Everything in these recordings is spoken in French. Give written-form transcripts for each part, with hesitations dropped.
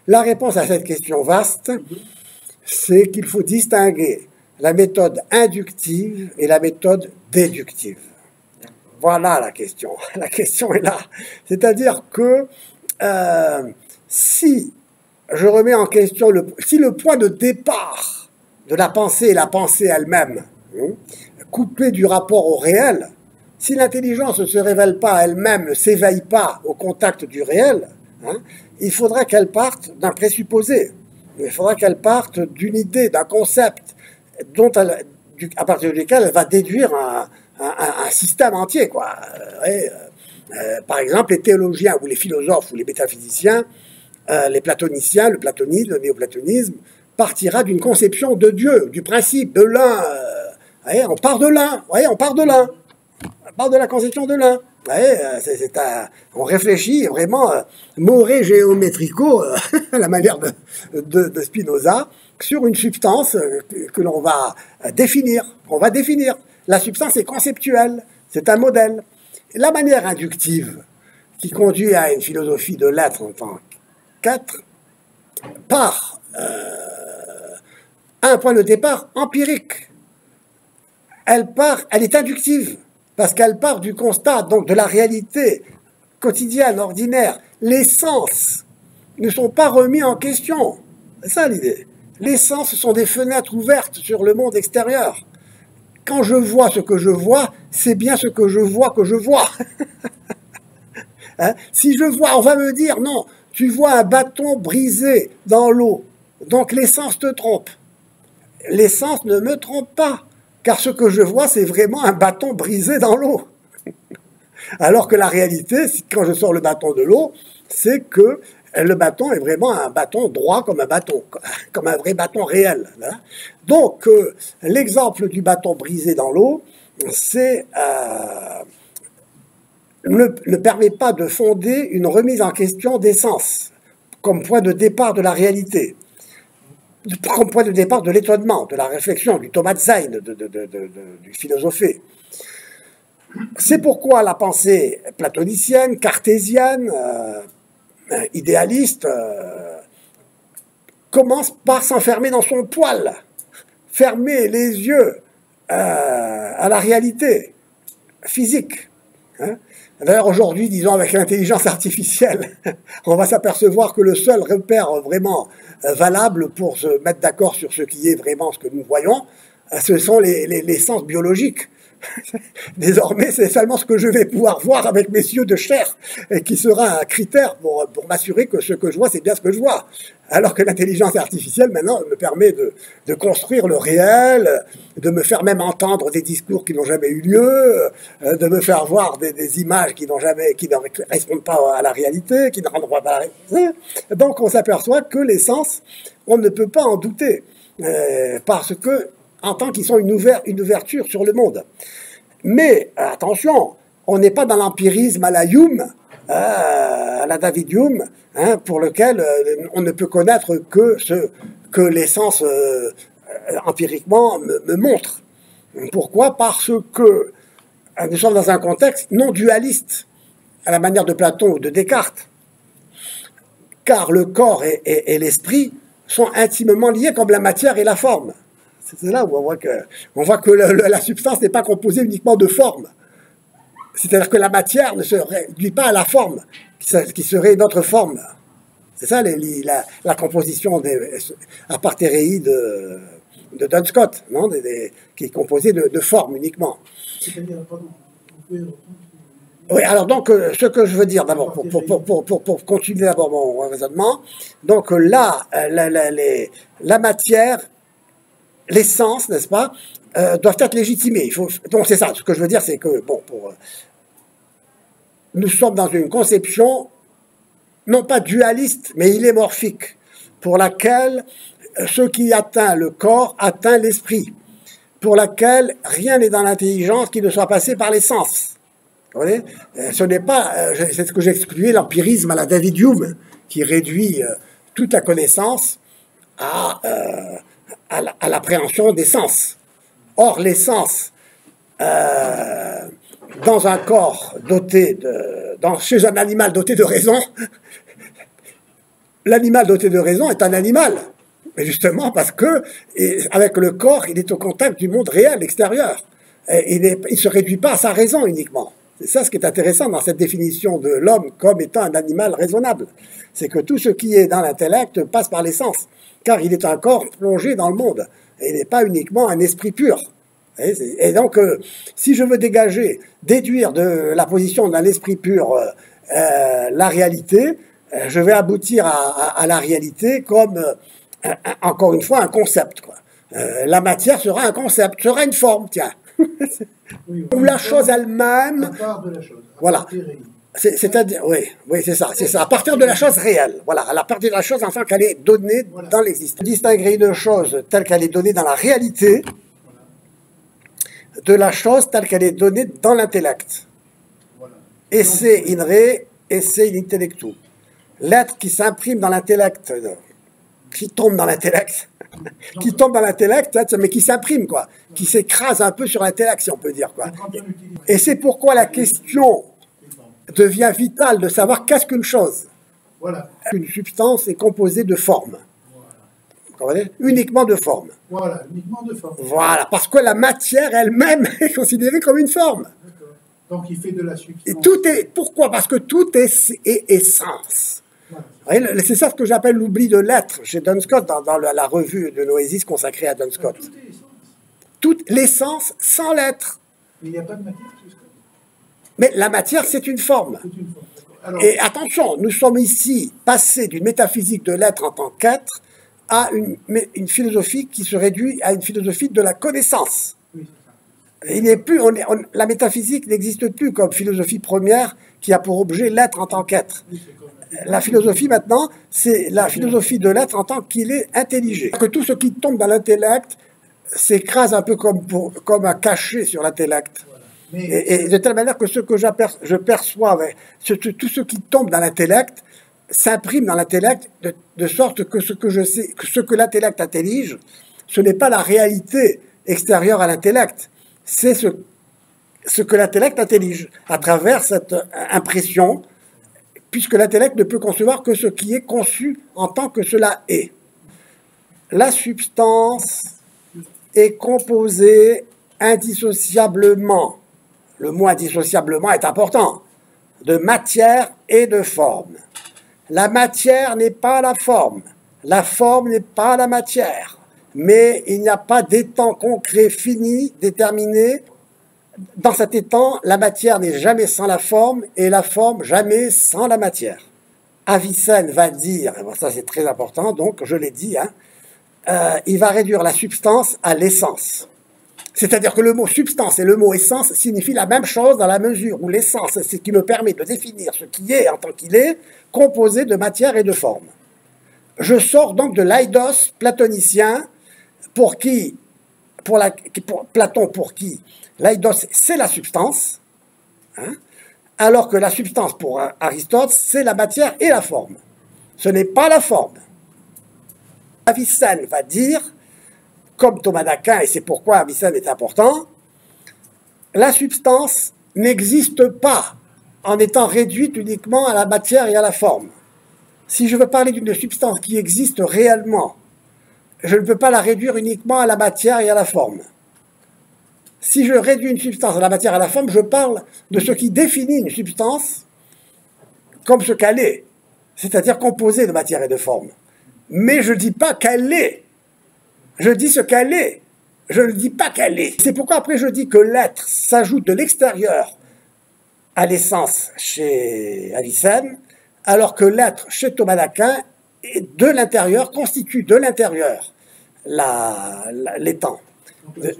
La réponse à cette question vaste, c'est qu'il faut distinguer la méthode inductive et la méthode déductive. Voilà la question. La question est là. C'est-à-dire que si je remets en question si le point de départ de la pensée est la pensée elle-même, coupée du rapport au réel, si l'intelligence ne se révèle pas elle-même, ne s'éveille pas au contact du réel, il faudrait qu'elle parte d'un présupposé. Il faudrait qu'elle parte d'une idée, d'un concept, à partir duquel elle va déduire un système entier, quoi. Par exemple, les théologiens ou les philosophes ou les métaphysiciens, les platoniciens, le platonisme, le néoplatonisme, partira d'une conception de Dieu, du principe de l'un. On part de l'un, on part de l'un. On part de la conception de l'un. On réfléchit vraiment moré géométrico, à la manière de Spinoza, sur une substance que l'on va définir. On va définir. La substance est conceptuelle, c'est un modèle. La manière inductive, qui conduit à une philosophie de l'être en tant qu'être, part à un point de départ empirique. Elle est inductive, parce qu'elle part du constat, donc de la réalité quotidienne, ordinaire. Les sens ne sont pas remis en question. C'est ça l'idée. Les sens sont des fenêtres ouvertes sur le monde extérieur. Quand je vois ce que je vois, c'est bien ce que je vois que je vois. Si je vois, on va me dire, non, tu vois un bâton brisé dans l'eau, donc les sens te trompent. Les sens ne me trompent pas, car ce que je vois, c'est vraiment un bâton brisé dans l'eau. Alors que la réalité, quand je sors le bâton de l'eau, c'est que le bâton est vraiment un bâton droit comme un bâton, comme un vrai bâton réel. Donc, l'exemple du bâton brisé dans l'eau, ne permet pas de fonder une remise en question des sens comme point de départ de la réalité, comme point de départ de l'étonnement, de la réflexion, du Thomas Sein, du philosophé. C'est pourquoi la pensée platonicienne, cartésienne, idéaliste, commence par s'enfermer dans son poil, fermer les yeux à la réalité physique. D'ailleurs, aujourd'hui, disons, avec l'intelligence artificielle, on va s'apercevoir que le seul repère vraiment valable pour se mettre d'accord sur ce qui est vraiment ce que nous voyons, ce sont les sens biologiques. Désormais, c'est seulement ce que je vais pouvoir voir avec mes yeux de chair et qui sera un critère pour m'assurer que ce que je vois, c'est bien ce que je vois. Alors que l'intelligence artificielle, maintenant, me permet de construire le réel, de me faire même entendre des discours qui n'ont jamais eu lieu, de me faire voir des images qui ne correspondent pas à la réalité, qui ne rendent pas à la réalité. Donc, on s'aperçoit que les sens, on ne peut pas en douter, parce que en tant qu'ils sont une ouverture sur le monde. Mais, attention, on n'est pas dans l'empirisme à la Hume, à la David Hume, pour lequel on ne peut connaître que ce que les sens empiriquement me montrent. Pourquoi? Parce que nous sommes dans un contexte non dualiste, à la manière de Platon ou de Descartes. Car le corps et l'esprit sont intimement liés comme la matière et la forme. C'est là où on voit que la substance n'est pas composée uniquement de forme. C'est-à-dire que la matière ne se réduit pas à la forme, qui serait notre forme. C'est ça la composition a parterei de Duns Scott, non qui est composée de forme uniquement. Oui, alors donc, ce que je veux dire d'abord, pour continuer d'abord mon raisonnement, donc là, la matière, les sens, n'est-ce pas, doivent être légitimés. Donc c'est ça, ce que je veux dire, c'est que, bon, nous sommes dans une conception, non pas dualiste, mais illémorphique, pour laquelle ce qui atteint le corps atteint l'esprit, pour laquelle rien n'est dans l'intelligence qui ne soit passé par les sens. Vous voyez, ce n'est pas, c'est ce que j'ai exclué, l'empirisme à la David Hume, qui réduit toute la connaissance à l'appréhension des sens. Or, les sens, dans un corps chez un animal doté de raison, l'animal doté de raison est un animal. Mais justement parce que, avec le corps, il est au contact du monde réel, extérieur. Et il ne se réduit pas à sa raison uniquement. C'est ça ce qui est intéressant dans cette définition de l'homme comme étant un animal raisonnable. C'est que tout ce qui est dans l'intellect passe par les sens, car il est un corps plongé dans le monde. Et il n'est pas uniquement un esprit pur. Et donc, si je veux déduire de la position d'un esprit pur la réalité, je vais aboutir à la réalité comme, encore une fois, un concept, quoi. La matière sera un concept, sera une forme, tiens. Oui, Ou la chose elle-même. À part de la chose. Voilà. C'est-à-dire, oui, c'est ça, à partir de la chose réelle. Voilà, à partir de la chose en tant qu'elle est donnée dans l'existence. Distinguer une chose telle qu'elle est donnée dans la réalité de la chose telle qu'elle est donnée dans l'intellect. Voilà. Esse in re, esse in intellectu. L'être qui s'imprime dans l'intellect, qui tombe dans l'intellect, mais qui s'imprime, quoi, qui s'écrase un peu sur l'intellect, si on peut dire, quoi. Et c'est pourquoi la question devient vitale de savoir qu'est-ce qu'une chose. Voilà. Une substance est composée de formes. Vous comprenez ? Uniquement de formes. Voilà, uniquement de forme. Voilà, parce que la matière elle-même est considérée comme une forme. Donc il fait de la substance. Et pourquoi ? Parce que tout est essence. Voilà. C'est ça ce que j'appelle l'oubli de l'être chez Duns Scott, dans la revue de Noésis consacrée à Duns Scott. Tout est essence. Toute l'essence sans l'être. Mais il n'y a pas de matière chez Scott. Mais la matière, c'est une forme. C'est une forme. Alors, et attention, nous sommes ici passés d'une métaphysique de l'être en tant qu'être à une philosophie qui se réduit à une philosophie de la connaissance. oui, c'est ça. Il n'est plus, la métaphysique n'existe plus comme philosophie première qui a pour objet l'être en tant qu'être. Oui, c'est comme La philosophie maintenant, c'est la philosophie de l'être en tant qu'il est intelligé. Que tout ce qui tombe dans l'intellect s'écrase un peu comme un cachet sur l'intellect. voilà. Mais Et de telle manière que ce que je perçois, tout ce qui tombe dans l'intellect s'imprime dans l'intellect de sorte que ce que je sais, que ce que l'intellect intellige, ce n'est pas la réalité extérieure à l'intellect, c'est ce que l'intellect intellige à travers cette impression, puisque l'intellect ne peut concevoir que ce qui est conçu en tant que cela est. La substance est composée indissociablement, le mot indissociablement est important, de matière et de forme. La matière n'est pas la forme n'est pas la matière, mais il n'y a pas d'étang concret fini, déterminé. Dans cet étang, la matière n'est jamais sans la forme et la forme jamais sans la matière. Avicenne va dire, et bon, ça c'est très important, donc je l'ai dit, il va réduire la substance à l'essence. C'est-à-dire que le mot substance et le mot essence signifient la même chose dans la mesure où l'essence, c'est ce qui me permet de définir ce qui est en tant qu'il est, composé de matière et de forme. Je sors donc de l'aidos platonicien, pour Platon, pour qui l'aidos c'est la substance, alors que la substance pour Aristote c'est la matière et la forme. Ce n'est pas la forme. Avicenne va dire, comme Thomas d'Aquin, et c'est pourquoi Avicenne est important, la substance n'existe pas en étant réduite uniquement à la matière et à la forme. Si je veux parler d'une substance qui existe réellement, je ne peux pas la réduire uniquement à la matière et à la forme. Si je réduis une substance à la matière et à la forme, je parle de ce qui définit une substance comme ce qu'elle est, c'est-à-dire composée de matière et de forme. Mais je ne dis pas qu'elle est. Je dis ce qu'elle est. Je ne dis pas qu'elle est. C'est pourquoi après je dis que l'être s'ajoute de l'extérieur à l'essence chez Avicenne, alors que l'être chez Thomas d'Aquin est de l'intérieur, constitue de l'intérieur l'étang.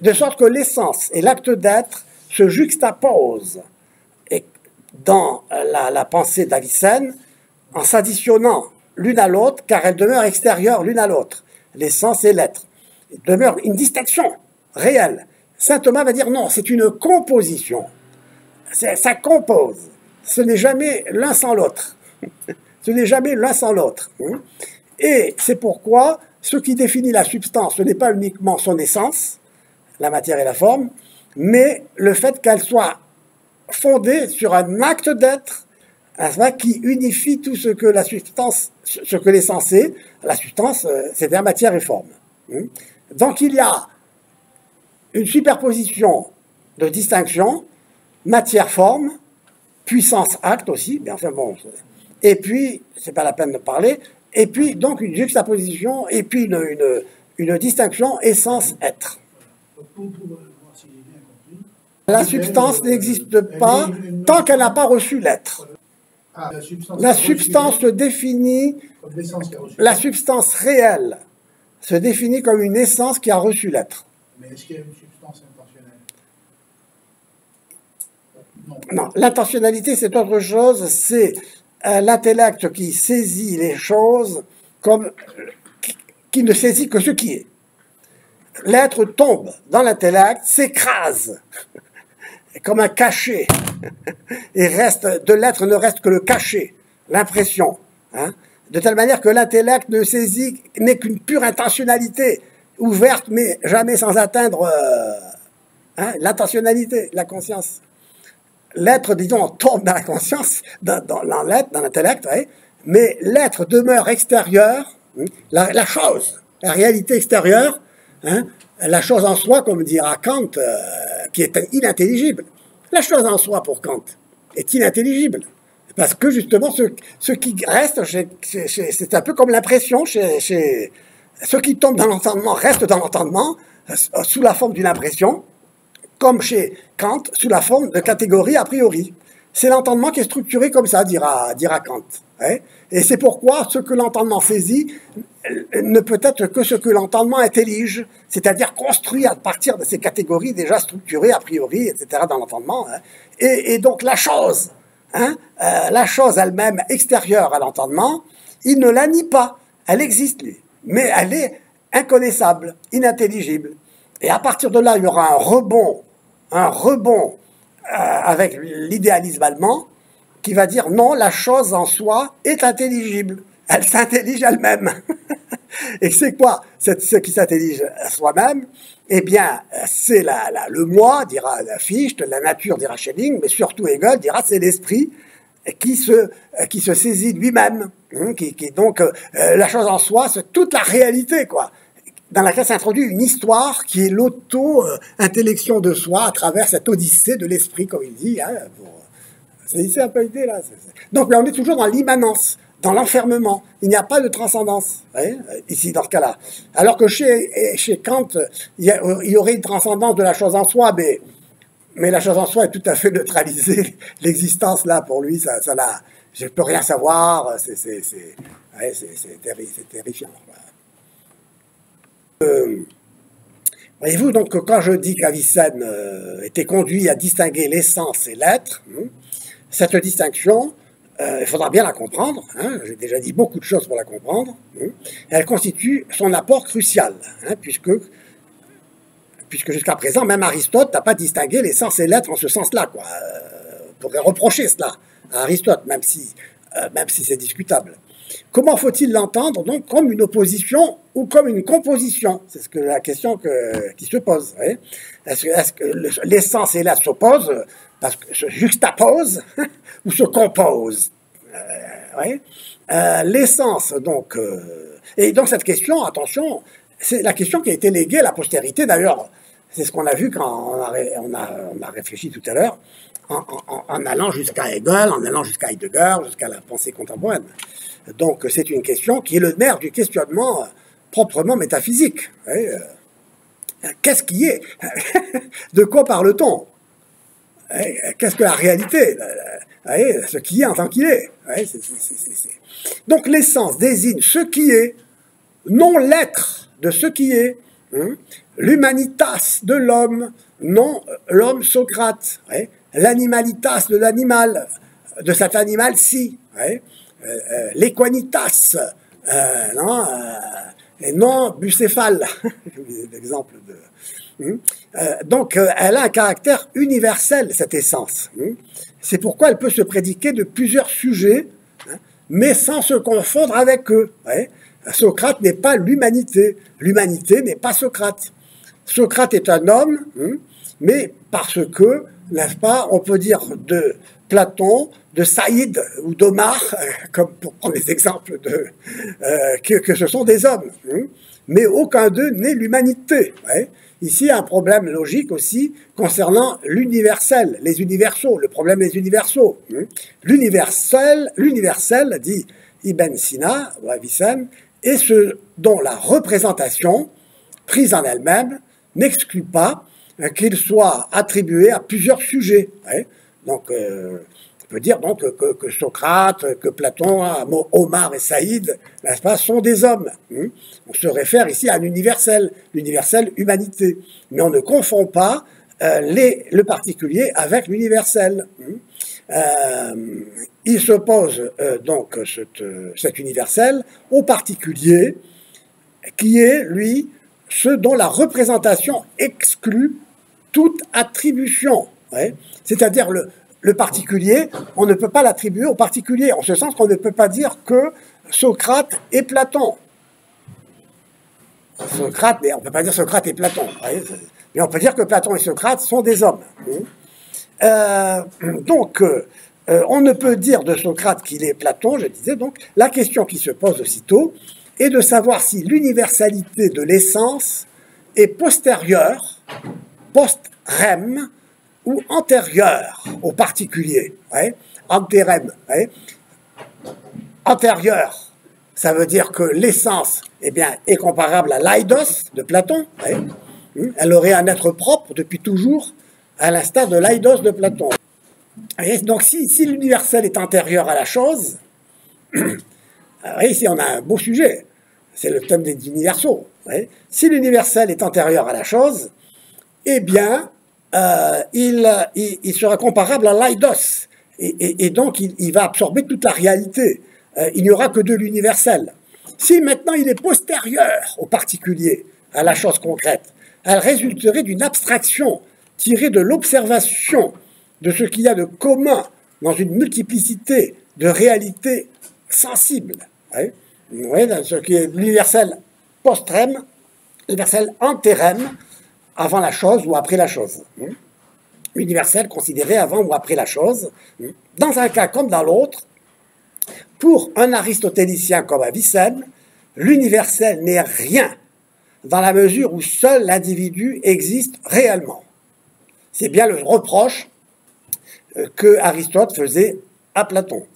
De sorte que l'essence et l'acte d'être se juxtaposent dans la pensée d'Avicenne en s'additionnant l'une à l'autre, car elles demeurent extérieures l'une à l'autre, l'essence et l'être. Il demeure une distinction réelle. Saint Thomas va dire non, c'est une composition. Ça compose. Ce n'est jamais l'un sans l'autre. Ce n'est jamais l'un sans l'autre. Et c'est pourquoi ce qui définit la substance, ce n'est pas uniquement son essence, la matière et la forme, mais le fait qu'elle soit fondée sur un acte d'être, n'est-ce pas, qui unifie tout ce que la substance, ce que l'essence est, la substance, c'est-à-dire matière et forme. Donc il y a une superposition de distinction, matière-forme, puissance-acte aussi, bien enfin bon, et puis, c'est pas la peine de parler, et puis donc une juxtaposition, et puis une distinction essence-être. Pour voir si j'ai bien compris. La substance n'existe pas tant qu'elle n'a pas reçu l'être. Ah, La substance se définit, comme l'essence qui a reçu. la substance réelle se définit comme une essence qui a reçu l'être. Mais est-ce qu'il y a une substance intentionnelle? Non. Non, l'intentionnalité c'est autre chose, c'est l'intellect qui saisit les choses comme qui ne saisit que ce qui est. L'être tombe dans l'intellect, s'écrase comme un cachet, et de l'être ne reste que le cachet, l'impression, hein, de telle manière que l'intellect ne saisit n'est qu'une pure intentionnalité, ouverte mais jamais sans atteindre l'intentionnalité, la conscience. L'être, disons, tombe dans la conscience, dans l'intellect, ouais, mais l'être demeure extérieur, la chose, la réalité extérieure, hein, la chose en soi, comme dira Kant, qui est inintelligible. La chose en soi, pour Kant, est inintelligible. Parce que, justement, ce qui reste, c'est un peu comme l'impression, ce qui tombe dans l'entendement reste dans l'entendement, sous la forme d'une impression, comme chez Kant, sous la forme de catégories a priori. C'est l'entendement qui est structuré comme ça, dira Kant. Hein. Et c'est pourquoi ce que l'entendement saisit ne peut être que ce que l'entendement intellige, c'est-à-dire construit à partir de ces catégories déjà structurées a priori, etc., dans l'entendement. Hein. Et donc la chose elle-même extérieure à l'entendement, il ne la nie pas, elle existe, lui, mais elle est inconnaissable, inintelligible. Et à partir de là, il y aura un rebond avec l'idéalisme allemand, qui va dire non, la chose en soi est intelligible. Elle s'intellige elle-même. Et c'est quoi ce qui s'intellige soi-même? Eh bien, c'est le moi, dira Fichte, la nature, dira Schelling, mais surtout Hegel dira c'est l'esprit qui se saisit de lui-même. Donc, la chose en soi, c'est toute la réalité, quoi, dans laquelle s'introduit une histoire qui est l'auto-intellection de soi à travers cette odyssée de l'esprit, comme il dit. Hein, c'est un peu l'idée, là. Donc, on est toujours dans l'immanence, dans l'enfermement. Il n'y a pas de transcendance, hein, ici, dans ce cas-là. Alors que chez Kant, il y aurait une transcendance de la chose en soi, mais la chose en soi est tout à fait neutralisée. L'existence, là, pour lui, je ne peux rien savoir, c'est terrifiant. Voyez-vous, donc, quand je dis qu'Avicenne était conduit à distinguer l'essence et l'être, cette distinction, il faudra bien la comprendre, hein, j'ai déjà dit beaucoup de choses pour la comprendre, elle constitue son apport crucial, hein, puisque jusqu'à présent, même Aristote n'a pas distingué l'essence et l'être en ce sens-là, quoi. On pourrait reprocher cela à Aristote, même si c'est discutable. Comment faut-il l'entendre, donc, comme une opposition ou comme une composition? C'est la question qui se pose. Hein. Est-ce que l'essence et l'être s'opposent, parce que se juxtaposent, ou se composent? Ouais. L'essence, donc... et donc cette question, attention, c'est la question qui a été léguée à la postérité, d'ailleurs. C'est ce qu'on a vu quand on a réfléchi tout à l'heure, en allant jusqu'à Hegel, en allant jusqu'à Heidegger, jusqu'à la pensée contemporaine. Donc c'est une question qui est le nerf du questionnement proprement métaphysique. Qu'est-ce qui est? De quoi parle-t-on? Qu'est-ce que la réalité? Ce qui est en tant qu'il est. Donc l'essence désigne ce qui est, non l'être de ce qui est. L'humanitas de l'homme, non l'homme Socrate. L'animalitas de l'animal, de cet animal-ci. L'équanitas, et non bucéphale, l'exemple de... Donc, elle a un caractère universel, cette essence. C'est pourquoi elle peut se prédiquer de plusieurs sujets, mais sans se confondre avec eux. Socrate n'est pas l'humanité. L'humanité n'est pas Socrate. Socrate est un homme, mais parce que, n'est-ce pas, on peut dire Platon, de Saïd ou d'Omar, comme pour prendre les exemples que ce sont des hommes. Mais aucun d'eux n'est l'humanité. Ouais. Ici, il y a un problème logique aussi concernant l'universel, les universaux, le problème des universaux. L'universel, dit Ibn Sina, ou Avicenne, est ce dont la représentation, prise en elle-même, n'exclut pas qu'il soit attribué à plusieurs sujets. Ouais. Donc, on peut dire donc que Socrate, que Platon, Omar et Saïd, n'est-ce pas, sont des hommes. On se réfère ici à l'universel humanité. Mais on ne confond pas le particulier avec l'universel. Il s'oppose donc cet universel au particulier, qui est, lui, ce dont la représentation exclut toute attribution. Ouais. C'est-à-dire le particulier, on ne peut pas l'attribuer au particulier, en ce sens qu'on ne peut pas dire que Socrate et Platon. Socrate, mais on ne peut pas dire Socrate et Platon. Ouais. Mais on peut dire que Platon et Socrate sont des hommes. Donc, on ne peut dire de Socrate qu'il est Platon, je disais. Donc, la question qui se pose aussitôt est de savoir si l'universalité de l'essence est postérieure, post-rem, ou antérieure au particulier. Ouais. Antérem. Ouais. Antérieure, ça veut dire que l'essence est comparable à l'aidos de Platon. Ouais. Elle aurait un être propre depuis toujours, à l'instar de l'aidos de Platon. Et donc, si l'universel est antérieur à la chose, ici on a un beau sujet, c'est le thème des universaux. Ouais. Si l'universel est antérieur à la chose, eh bien, il sera comparable à l'aidos. Et donc, il va absorber toute la réalité. Il n'y aura que de l'universel. Si maintenant il est postérieur au particulier, à la chose concrète, elle résulterait d'une abstraction tirée de l'observation de ce qu'il y a de commun dans une multiplicité de réalités sensibles. Ouais. Ouais, ce qui est l'universel post-rem, l'universel ante-rem, avant la chose ou après la chose. L'universel considéré avant ou après la chose. Dans un cas comme dans l'autre, pour un aristotélicien comme Avicenne, l'universel n'est rien dans la mesure où seul l'individu existe réellement. C'est bien le reproche que Aristote faisait à Platon.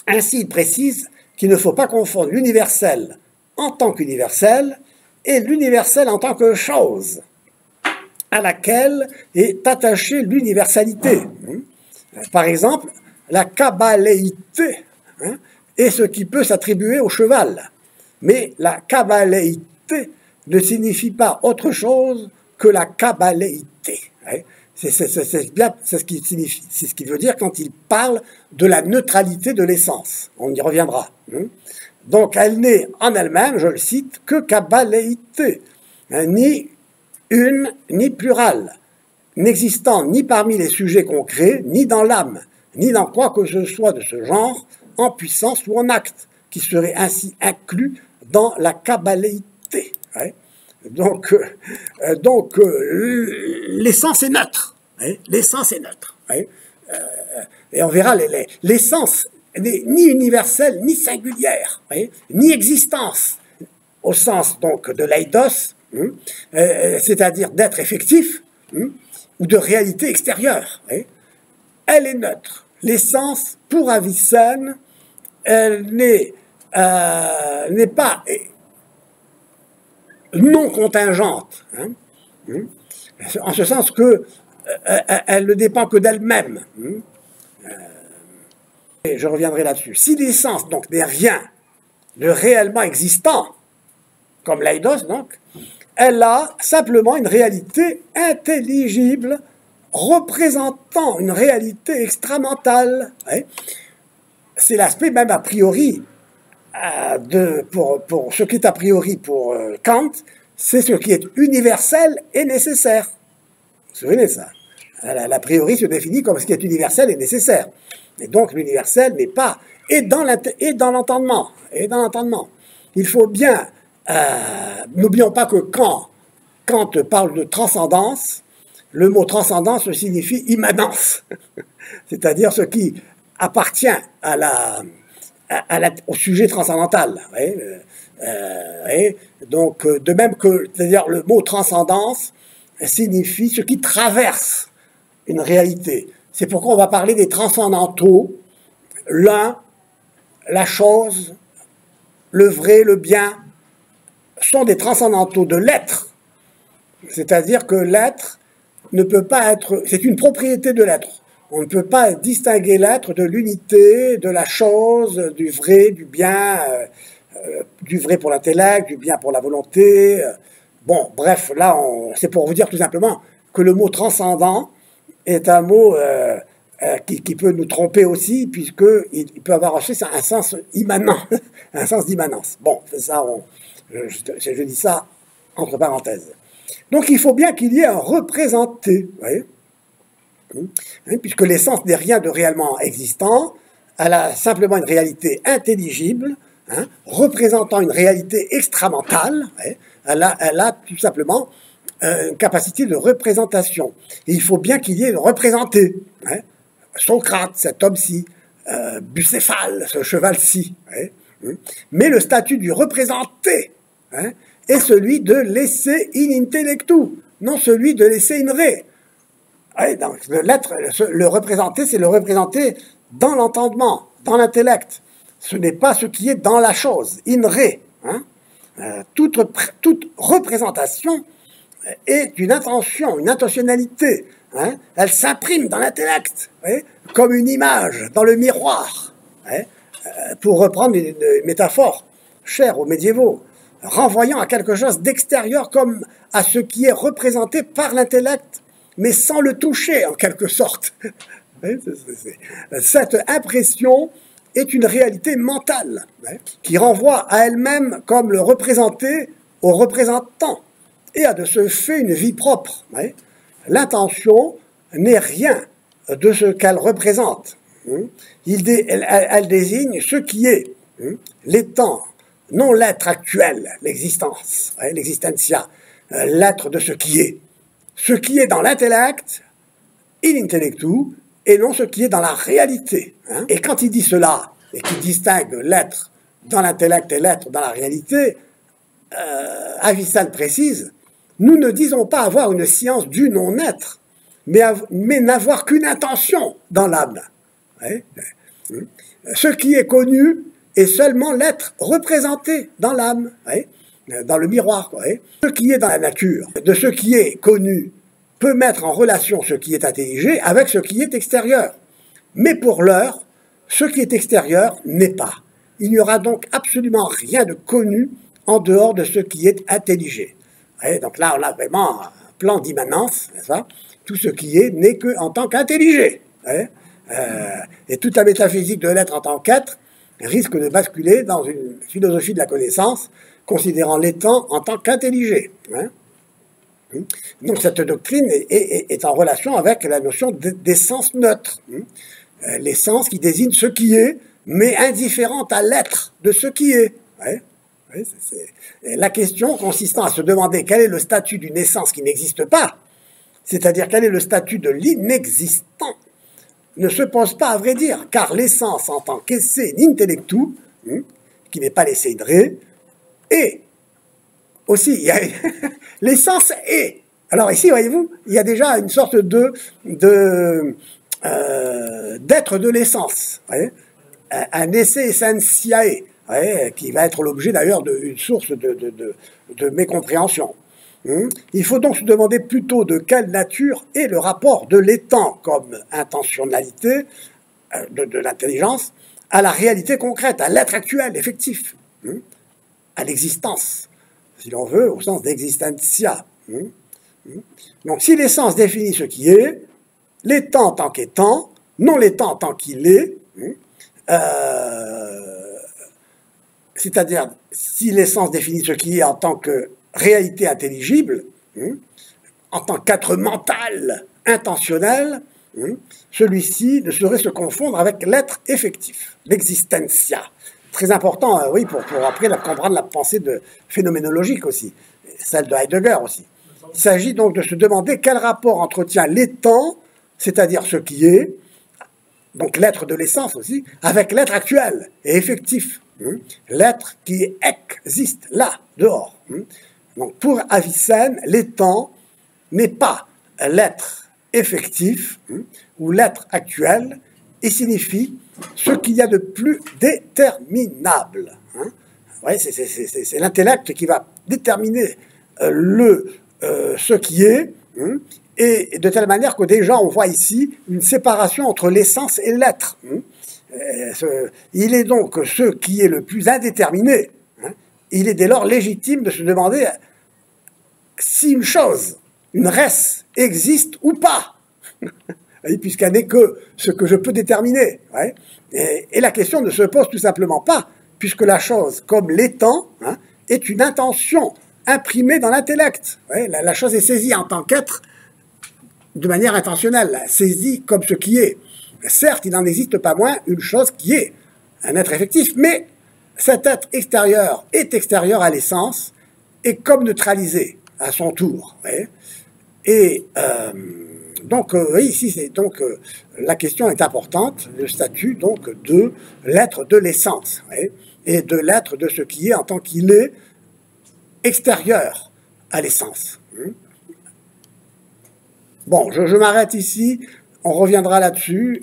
Ainsi, il précise qu'il ne faut pas confondre l'universel en tant qu'universel et l'universel en tant que chose à laquelle est attachée l'universalité. Par exemple, la kabbalaïté est ce qui peut s'attribuer au cheval. Mais la kabbalaïté ne signifie pas autre chose que la kabbalaïté. C'est ce qui signifie, c'est ce qu'il veut dire quand il parle de la neutralité de l'essence. On y reviendra. Donc, elle n'est en elle-même, je le cite, que kabbalaïté, ni une ni plurale, n'existant ni parmi les sujets concrets, ni dans l'âme, ni dans quoi que ce soit de ce genre, en puissance ou en acte, qui serait ainsi inclus dans la kabbalaïté. Donc, l'essence est neutre. L'essence est neutre. Et on verra, l'essence n'est ni universelle, ni singulière, ni existence, au sens donc de l'eidos, c'est-à-dire d'être effectif, ou de réalité extérieure. Elle est neutre. L'essence, pour Avicenne, elle n'est pas non contingente, en ce sens que elle ne dépend que d'elle-même. Et je reviendrai là-dessus. Si l'essence donc n'est rien de réellement existant, comme l'eidos donc, elle a simplement une réalité intelligible représentant une réalité extramentale. C'est l'aspect même a priori pour ce qui est a priori pour Kant, c'est ce qui est universel et nécessaire. Vous vous souvenez de ça? L'a priori se définit comme ce qui est universel et nécessaire. Et donc l'universel n'est pas et dans l'entendement. Il faut bien n'oublions pas que quand Kant parle de transcendance, le mot transcendance signifie immanence, c'est-à-dire ce qui appartient au sujet transcendantal. Donc, de même que, c'est-à-dire le mot transcendance signifie ce qui traverse une réalité. C'est pourquoi on va parler des transcendantaux, l'un, la chose, le vrai, le bien, sont des transcendantaux de l'être. C'est-à-dire que l'être ne peut pas être, c'est une propriété de l'être. On ne peut pas distinguer l'être de l'unité, de la chose, du vrai, du bien, du vrai pour l'intellect, du bien pour la volonté. Bon, bref, là, c'est pour vous dire tout simplement que le mot transcendant est un mot qui peut nous tromper aussi, puisqu'il peut avoir aussi un sens immanent, un sens d'immanence. Bon, c'est ça, je dis ça entre parenthèses. Donc il faut bien qu'il y ait un représenté, vous voyez, puisque l'essence n'est rien de réellement existant, elle a simplement une réalité intelligible, représentant une réalité extramentale, elle a tout simplement une capacité de représentation. Et il faut bien qu'il y ait une représentée. Socrate, cet homme-ci, Bucéphale, ce cheval-ci. Mais le statut du représenté est celui de l'esse in intellectu, non celui de l'esse in re. Donc, le représenté, c'est le représenté dans l'entendement, dans l'intellect. Ce n'est pas ce qui est dans la chose, in re. Toute représentation est une intention, une intentionnalité. Elle s'imprime dans l'intellect, comme une image dans le miroir. Pour reprendre une métaphore chère aux médiévaux, renvoyant à quelque chose d'extérieur comme à ce qui est représenté par l'intellect, mais sans le toucher en quelque sorte. Cette impression est une réalité mentale qui renvoie à elle-même comme le représenté au représentant et a de ce fait une vie propre. L'intention n'est rien de ce qu'elle représente. Elle désigne ce qui est, l'étant, non l'être actuel, l'existence, l'existentia, l'être de ce qui est dans l'intellect, in intellectu, et non ce qui est dans la réalité. Et quand il dit cela, et qu'il distingue l'être dans l'intellect et l'être dans la réalité, Avicenne précise, nous ne disons pas avoir une science du non-être, mais n'avoir qu'une intention dans l'âme. Ce qui est connu est seulement l'être représenté dans l'âme, dans le miroir. Ce qui est dans la nature, de ce qui est connu, peut mettre en relation ce qui est intelligé avec ce qui est extérieur. Mais pour l'heure, ce qui est extérieur n'est pas. Il n'y aura donc absolument rien de connu en dehors de ce qui est intelligé. Donc là, on a vraiment un plan d'immanence, n'est-ce pas ? Tout ce qui est n'est qu'en tant qu'intelligé. Et toute la métaphysique de l'être en tant qu'être risque de basculer dans une philosophie de la connaissance, considérant l'étant en tant qu'intelligé. Donc cette doctrine est en relation avec la notion d'essence neutre. L'essence qui désigne ce qui est, mais indifférente à l'être de ce qui est. La question consistant à se demander quel est le statut d'une essence qui n'existe pas, c'est-à-dire quel est le statut de l'inexistant, ne se pose pas à vrai dire, car l'essence en tant qu'esse intellectu, qui n'est pas l'esse in re, et aussi, il y a l'essence est. Alors ici, voyez-vous, il y a déjà une sorte d'être de l'essence, un esse essentiae, qui va être l'objet d'ailleurs d'une source de mécompréhension. Il faut donc se demander plutôt de quelle nature est le rapport de l'étant comme intentionnalité de l'intelligence à la réalité concrète, à l'être actuel, effectif, à l'existence, si l'on veut, au sens d'existentia. Donc si l'essence définit ce qui est, l'étant en tant qu'étant, non l'étant en tant qu'il est, c'est-à-dire si l'essence définit ce qui est en tant que réalité intelligible, en tant qu'être mental, intentionnel, celui-ci ne saurait se confondre avec l'être effectif, l'existentia. Très important, oui, pour après comprendre la pensée phénoménologique aussi, celle de Heidegger aussi. Il s'agit donc de se demander quel rapport entretient l'étant, c'est-à-dire ce qui est, donc l'être de l'essence aussi, avec l'être actuel et effectif. L'être qui existe là, dehors. Donc pour Avicenne, l'étant n'est pas l'être effectif ou l'être actuel, et signifie ce qu'il y a de plus déterminable. Ouais, c'est l'intellect qui va déterminer ce qui est, et de telle manière que déjà on voit ici une séparation entre l'essence et l'être. Il est donc ce qui est le plus indéterminé. Il est dès lors légitime de se demander si une chose, une res, existe ou pas, puisqu'elle n'est que ce que je peux déterminer. Ouais. Et la question ne se pose tout simplement pas, puisque la chose, comme l'étant, est une intention imprimée dans l'intellect. Ouais. La chose est saisie en tant qu'être de manière intentionnelle, saisie comme ce qui est. Certes, il n'en existe pas moins une chose qui est un être effectif, mais cet être extérieur est extérieur à l'essence et comme neutralisé à son tour. Ouais. Et donc, ici, la question est importante, le statut donc de l'être de l'essence, ouais, et de l'être de ce qui est en tant qu'il est extérieur à l'essence. Bon, je m'arrête ici, on reviendra là-dessus,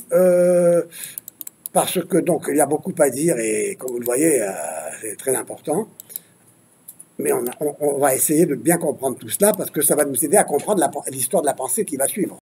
parce que donc il y a beaucoup à dire et comme vous le voyez, c'est très important. Mais on va essayer de bien comprendre tout cela parce que ça va nous aider à comprendre l'histoire de la pensée qui va suivre.